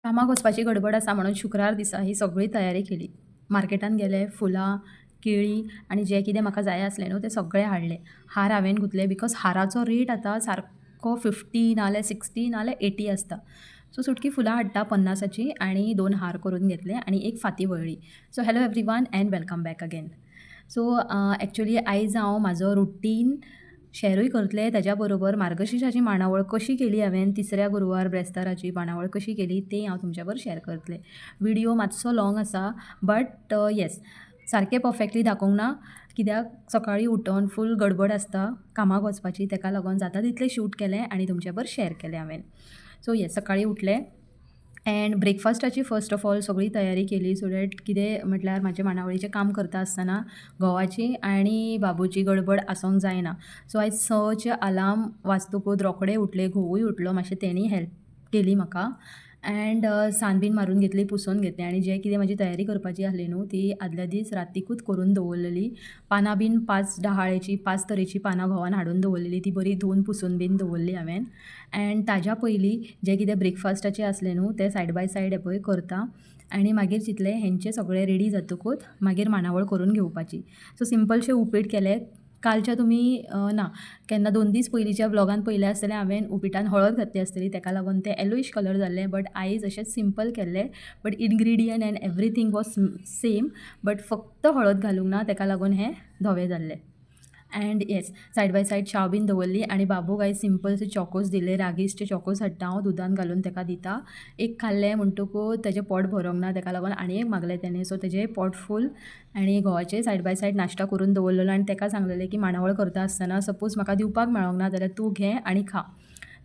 कामाक वचपाची गडबड आसा म्हणून शुक्रार दिसा ही सगळी तयारी केली. मार्केटान गेले, फुलां, केळी आणि जे कितें म्हाका जाय आसलें न्हू तें सगळें हाडलें. हार हांवें गुंतले बिकॉज हाराचो रेट आतां सारको 50 नाल्यार 60 नाल्यार 80 आसता. सो सुटकी फुलां हाडटा 50ची आणि 2 हार करून घेतले आणि एक फाती वळ्ळी. So hello everyone and welcome back again. So actually आयज हांव म्हाजो रुटीन शेअरूय करतलें, त्याच्या बरोबर मार्गशिशाची मांडावळ कशी केली हांवें, तिसऱ्या गुरुवार ब्रेस्ताराची मांडावळ कशी केली तें हांव तुमच्या बरोबर शेअर करतलें. व्हिडिओ मातसो लाँग आसा बट येस सारकें परफेक्टली दाखोवंक ना कित्याक सकाळीं उठोन फूल गडबड आसता कामाक वचपाची, तेका लागून जाता तितलें शूट केलें आनी तुमच्या बरोबर शेअर केलें हांवें. सो येस सकाळीं उठलें अँड ब्रेकफास्टाची फर्स्ट ऑफ ऑल सगळी तयारी केली सो डॅट कितें म्हटल्यार म्हाजें मांडावळीचें काम करता आसतना घोवाची आनी बाबूची गडबड आसूंक जायना. सो आयज 6चे अलार्म वाजतकूच रोखडें उठलें, घोवूय उठलो, मातशें तेणीय हेल्प केली म्हाका अँड सान्न बीन मारून घेतली, पुसून घेतली आनी जें कितें म्हाजी तयारी करपाची आसली न्हू ती आदल्या दीस रातीकूच करून दवरलेली. पानां बीन 5 डहाळेची 5 तरेची पानां घोवान हाडून दवरलेली, ती बरी धुवन पुसून बीन दवरली हांवें. अँड ताज्या पयलीं जें कितें ब्रेकफास्टाचें आसलें न्हू तें सायड बाय सायड हें पळय करता आनी मागीर चिंतलें हेंचें सगळें रेडी जातकूच मागीर मांडावळ करून घेवपाची. सो सिंपलशें उपीट केलें. कालच्या तुमी ना केन्ना 2 दीस पयलींच्या व्लॉगान पयलें आसतलें हांवें उपिटान हळद घातली आसतली, तेका लागून तें येलोईश कलर जाल्लें बट आयज अशेंच सिंपल केल्लें but ingredient end everything was same but फक्त हळद घालूंक ना तेका लागून हें धवें जाल्लें. And yes side by side चाव बीन दवरली आनी बाबूक आयज सिंपलशे चॉकोज दिले, रागीसचे चॉकोज हाडटा हांव, दुदान घालून तेका दिता. एक खाल्लें म्हणटकूच तेजें पोट भरोंक ना तेका लागून आनी एक मागलें तेणें सो तेजें पोट फूल आनी घोवाचें सायड बाय सायड नाश्ता करून दवरलेलो आनी तेका सांगलेलें की मांडावळ करता आसतना सपोज म्हाका दिवपाक मेळोंक ना जाल्यार तूं घे आनी खा.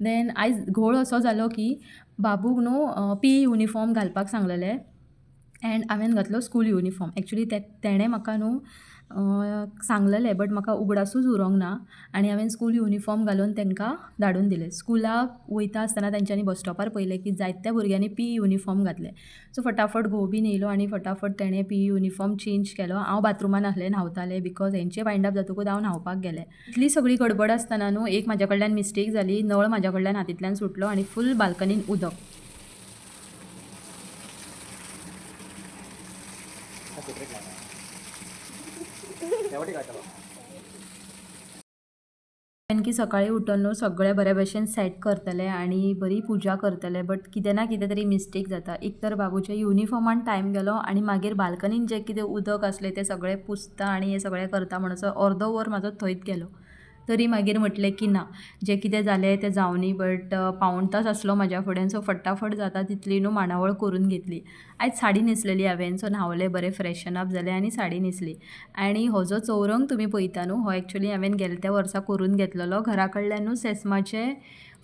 देन आयज घोळ असो जालो की बाबूक न्हू PE युनिफॉर्म घालपाक सांगलेलें अँड हांवें घातलो स्कूल युनिफॉर्म. एक्चुली तेणें म्हाका न्हू सांगलेलें बट म्हाका उगडासूच उरोंक ना आनी हांवें स्कूल युनिफॉर्म घालून तांकां धाडून दिलें. स्कुलाक वयता आसतना तेंच्यांनी बस स्टॉपार पयलें की जायत्या भुरग्यांनी PE युनिफॉर्म घातले. सो फटाफट घोव बीन येयलो आनी फटाफट तेणें PE युनिफॉर्म चेंज केलो. हांव बाथरुमान आसलें न्हांवतालें बिकॉज हेंचें वायंड अप जातकूच हांव न्हांवपाक गेलें. इतली सगळी गडबड आसतना न्हू एक म्हाज्या कडल्यान मिस्टेक जाली, नळ म्हाज्या कडल्यान हातींतल्यान सुटलो आनी फूल बाल्कनीन उदक. की सकाळीं उठून न्हू सगळें बरे भशेन सेट करतलें आनी बरी पुजा करतलें बट कितें ना कितें तरी मिस्टेक जाता. एक तर बाबूच्या युनिफॉर्मान टायम गेलो आनी मागीर बाल्कनीन जें कितें उदक आसलें तें सगळें पुसता आनी हें सगळें करता म्हणसर अर्दो वर म्हाजो थंयच गेलो. तरी मागीर म्हटलें की ना जें कितें जालें तें जावनी बट पावण तास आसलो म्हाज्या फुड्यान सो फटाफट जाता तितली न्हू मांडावळ करून घेतली. आयज साडी न्हेसलेली हांवें सो न्हावलें बरें फ्रेशन अप जालें आनी साडी न्हेसली आनी हो जो चौरंग तुमी पळयता न्हू हो एक्चुली हांवें गेल्या त्या वर्सा करून घेतलेलो घरा कडल्यान न्हू सेसमाचे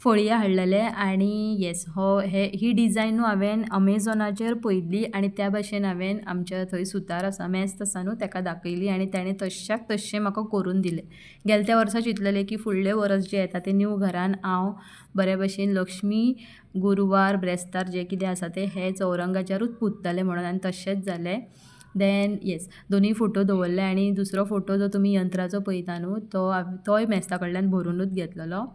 फळये हाडलेले आनी येस ही डिझायन न्हू हांवें अमेझॉनाचेर पळयल्ली आनी त्या भाशेन हांवें आमच्या थंय सुतार आसा मेस्त आसा न्हू तेका दाखयली आनी ताणें तश्याक तश्शें म्हाका करून दिलें. गेल्या त्या वर्सा चिंतलेलें की फुडलें वर्स जें येता तें न्यू घरान हांव बरे भशेन लक्ष्मी गुरुवार ब्रेस्तार जें कितें आसा तें हे चौरंगाचेरूच पुजतलें म्हणून आनी तशेंच जालें. देन येस दोनूय फोटो दवरले आनी दुसरो फोटो जो तुमी यंत्राचो पळयता न्हू तोय मेस्ता कडल्यान भरुनूच घेतलेलो.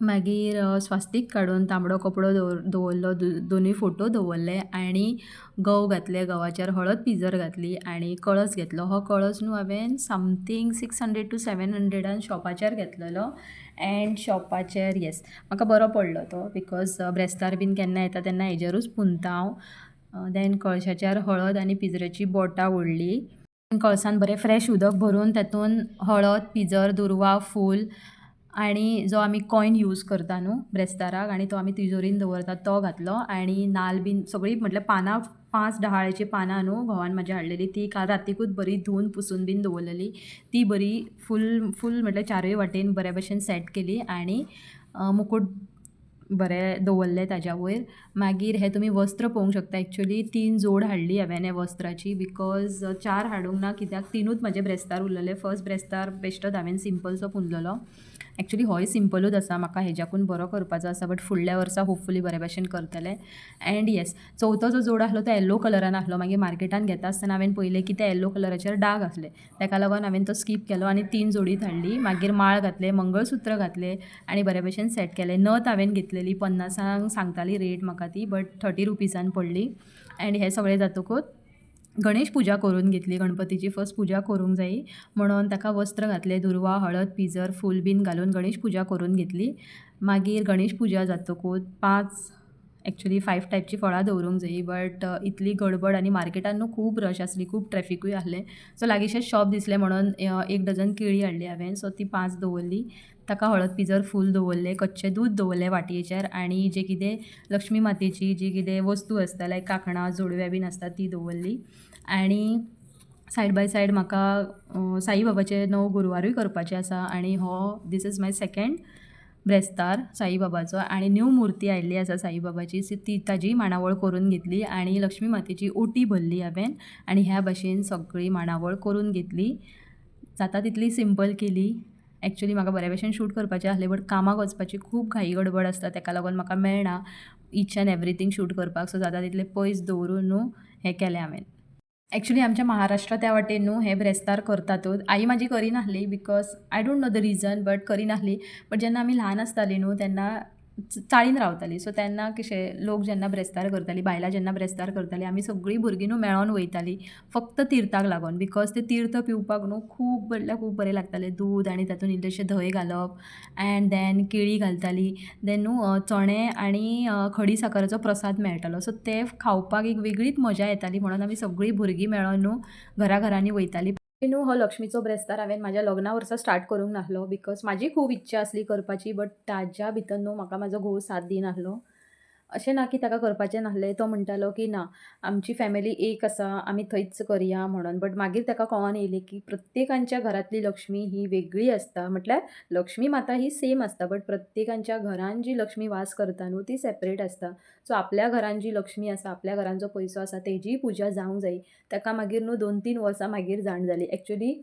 मागीर स्वास्तीक काडून तांबडो कपडो दवरलो, दोनूय फोटो दवरले आनी गंव घातले, गंवाचेर हळद पिजर घातली आनी कळस घेतलो. हो कळस न्हू हांवें समथींग 600 to 700 शॉपाचेर घेतलेलो अँड शॉपाचेर येस म्हाका बरो पडलो तो बिकॉज ब्रेस्तार बीन केन्ना येता तेन्ना हेजेरूच पुंजता हांव. देन कळशाचेर हळद आनी पिजराची बोटां ओडली. कळसान बरें फ्रेश उदक भरून तातूंत हळद, पिजर, दुर्वा, फूल आनी जो आमी कॉयन यूज करता न्हू ब्रेस्ताराक आनी तो आमी तिजोरीन दवरता तो घातलो आनी नाल्ल बीन सगळी म्हटल्यार पानां 5 डहाळेची पानां न्हू घोवान म्हाज्या हाडलेली ती काल रातीकूच बरी धुवन पुसून बीन दवरलेली. ती बरी फूल म्हटल्यार चारूय वाटेन बऱ्या भशेन सेट केली आनी मुकूट बरें दवरलें ताज्या वयर. मागीर हे तुमी वस्त्र पळोवंक शकता. एक्चुली 3 जोड हाडली हांवें हे वस्त्राची बिकॉज 4 हाडूंक ना कित्याक 3ूच म्हाजे ब्रेस्तार उरलेले. फर्स्ट ब्रेस्तार बेश्टोच हांवें सिंपलसो पुंजलेलो एक्चुली होय सिंपलूच आसा, म्हाका हेज्याकून बरो करपाचो आसा, बट फुडल्या वर्सा होपफुली बरे भशेन करतलें. एंड येस, चवथो जो जोड आसलो तो येल्लो कलरान आसलो. मागीर मार्केटान घेता आसतना हांवें पळयलें की त्या येल्लो कलराचेर डाग आसले, ताका लागून हांवें तो स्कीप केलो आनी 3 जोडी धाडली. मागीर माळ घातले, मंगळसूत्र घातलें आनी बरे भशेन सेट केलें. नथ हांवें घेतलेली 50 सांगताली रेट म्हाका ती, बट 30 रुपीजान पडली. एंड हें सगळें जातकूच गणेश पुजा करून घेतली. गणपतीची फर्स्ट पुजा करूंक जायी म्हणून ताका वस्त्र घातलें, दुर्वा, हळद, पिजर, फूल बीन घालून गणेश पुजा करून घेतली. मागीर गणेश पुजा जातकूच 5 टायपची फळां दवरूंक जायी, बट इतली गडबड आनी मार्केटान न्हू खूब रश आसली, खूब ट्रॅफिकूय आसलें. सो लागींचेच शॉप दिसलें म्हणून 1 डझन केळी हाडली हांवें. सो ती 5 दवरली. ताका हळद, पिजर, फूल दवरलें, कच्चें दूद दवरलें वाटयेचेर आनी जें कितें लक्ष्मी मातेची जी कितें वस्तू आसता लायक कांकणां, जोडव्या बीन आसता ती दवरली. आनी सायड बाय सायड म्हाका साई बाबाचें गुरुवारूय करपाचें आसा आनी दीस इज माय सेकंड ब्रेस्तार साई बाबाचो आनी न्यू मुर्ती आयिल्ली आसा साई बाबाची. ती ताजी मांडावळ करून घेतली आनी लक्ष्मी मातेची ओटी भरली हांवें आनी ह्या भाशेन सगळी मांडावळ करून घेतली. जाता तितली सिंपल केली. एक्चुली म्हाका बरे भशेन शूट करपाचें आसलें, बट कामाक वचपाची खूब घाई गडबड आसता, ताका लागून म्हाका मेळना ईच एंड एवरीथींग शूट करपाक. सो जाता तितलें पयस दवरून हें केलें हांवें. एक्चुली आमच्या महाराष्ट्रा त्या वाटेन हें ब्रेस्तार करतातूच. आई म्हाजी करिनासली because I don't know the reason, but करिनासली. बट जेन्ना आमी ल्हान आसतालीं तेन्ना चाळीन रावतालीं. सो तेन्ना कशें लोक जेन्ना ब्रेस्तार करतालीं, बायलां जेन्ना ब्रेस्तार करतालीं, आमी सगळीं भुरगीं मेळोन वयतालीं फक्त तिर्थाक लागून. बिकॉज तें तीर्थ पिवपाक खूब म्हणल्यार खूब बरें लागतालें. दूद आनी तातूंत इल्लेशें धंय घालप एंड देन केळी घालतालीं. देन चणे आनी खडी साकराचो प्रसाद मेळटालो. सो ते खावपाक एक वेगळीच मजा येताली म्हणून आमी सगळीं भुरगीं मेळोन घराघरांनी वयतालीं. हो लक्ष्मीचो ब्रेस्तार हांवें म्हाज्या लग्ना वर्सा स्टार्ट करूंक नासलो बिकॉज म्हाजी खूब इच्छा आसली करपाची, बट ताज्या भितर म्हाका म्हाजो घोव साथ दिनासलो. अशें ना की ताका करपाचें नासलें, तो म्हणटालो की ना आमची फॅमिली एक आसा, आमी थंयच करया म्हणून. बट मागीर ताका कळोन येयलें की प्रत्येकांच्या घरांतली लक्ष्मी ही वेगळी आसता. म्हटल्यार लक्ष्मी माता ही सेम आसता, बट प्रत्येकांच्या घरान जी लक्ष्मी वास करता ती सेपरेट आसता. सो आपल्या घरान जी लक्ष्मी आसा, आपल्या घरान जो पयसो आसा तेजीय पुजा जावंक जायी. ताका मागीर 2-3 वर्सां मागीर जाण जाली. एक्चुली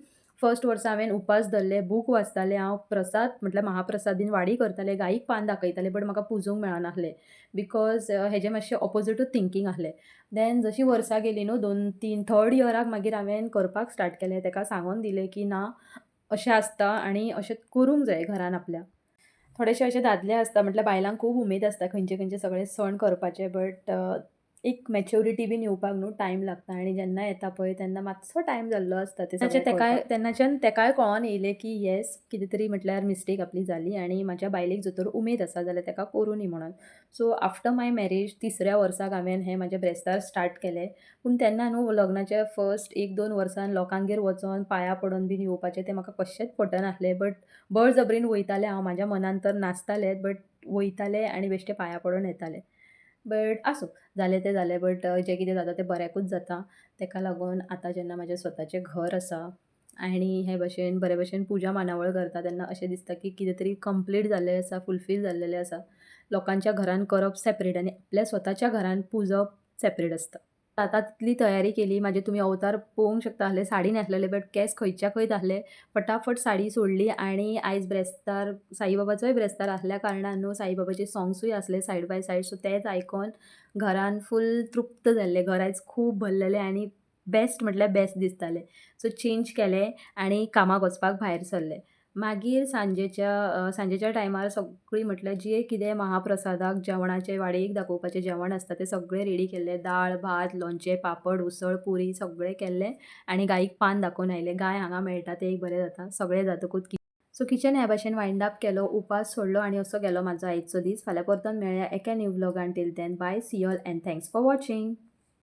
फर्स्ट वर्सा हांवें उपास धरले, बूक वाचतालें, हांव प्रसाद म्हटल्यार महाप्रसाद बीन वाडी करतालें, गाईक पान दाखयतालें, बट म्हाका पुजोवंक मेळनासलें बिकॉज हेजें मातशें ऑपोजिटूच थिंकींग आसलें. देन जशीं वर्सां गेलीं 2-3 थर्ड इयराक मागीर हांवें करपाक स्टार्ट केलें. ताका सांगून दिलें की ना अशें आसता आनी अशें करूंक जाय घरान आपल्या. थोडेशे अशे दादले आसता म्हटल्यार बायलांक खूब उमेद आसता खंयचे खंयचे सगळे सण करपाचे, बट एक मॅच्युरिटी बीन येवपाक टायम लागता आनी जेन्ना येता पळय तेन्ना मातसो टायम जाल्लो आसता ते तेन्नाच्यान ताकाय कळोन येयलें की येस कितें तरी म्हटल्यार मिस्टेक आपली जाली आनी म्हाज्या बायलेक जर तर उमेद आसा जाल्यार ताका करूं दी म्हणून. सो आफ्टर माय मॅरेज 3ऱ्या वर्साक हांवें हें म्हाजें ब्रेस्तार स्टार्ट केलें. पूण तेन्ना लग्नाच्या फर्स्ट 1-2 वर्सान लोकांगेर वचोन पांयां पडोन बीन येवपाचें तें म्हाका कशेंच पटनासलें. बट बळजबरीन वयतालें हांव, म्हाज्या मनान तर नासतालेंच, बट वयतालें आनी बेश्टें पांयां पडोन येतालें. बट आसूं जालें तें जालें, बट जें कितें जाता तें बऱ्याकूच जाता. ताका लागून आतां जेन्ना म्हाजें स्वताचें घर आसा आनी हे भशेन बरे भशेन पुजा मांडावळ करता तेन्ना अशें दिसता की कितें तरी कंप्लीट जाल्लें आसा, फुलफील जाल्लेलें आसा. लोकांच्या घरान करप सेपरेट आनी आपल्या स्वताच्या घरान पुजप सेपरेट आसता. आतां तितली तयारी केली. म्हाजे तुमी अवतार पळोवंक शकता आसले, साडी न्हेसलेलें, बट केंस खंयच्या खंयच आसले. फटाफट साडी सोडली आनी आयज ब्रेस्तार साईबाबाचोय ब्रेस्तार आसल्या कारणान साईबाबाचे सॉंग्सूय आसले सायड बाय सायड. सो तेच आयकून घरान फूल तृप्त जाल्लें. घर आयज खूब भरलेलें आनी बेस्ट म्हटल्यार बेस्ट दिसतालें. सो चेंज केलें आनी कामाक वचपाक भायर सरलें. मागीर सांजेच्या टायमार सगळीं म्हटल्यार जें कितें महाप्रसादाक जेवणाचें वाडयेक दाखोवपाचें जेवण आसता तें सगळें रेडी केल्लें. दाळ, भात, लोणचें, पापड, उसळ, पुरी सगळें केल्लें आनी गाईक पान दाखोवन आयलें. गाय हांगा मेळटा तें एक बरें जाता. सगळें जातकूच सो किचन ह्या भाशेन वायंड अप केलो, उपास सोडलो आनी असो गेलो म्हाजो आयचो दीस. फाल्यां परतून मेळया एका न्यू व्लॉगान. Till then bye, see you all and thanks for watching.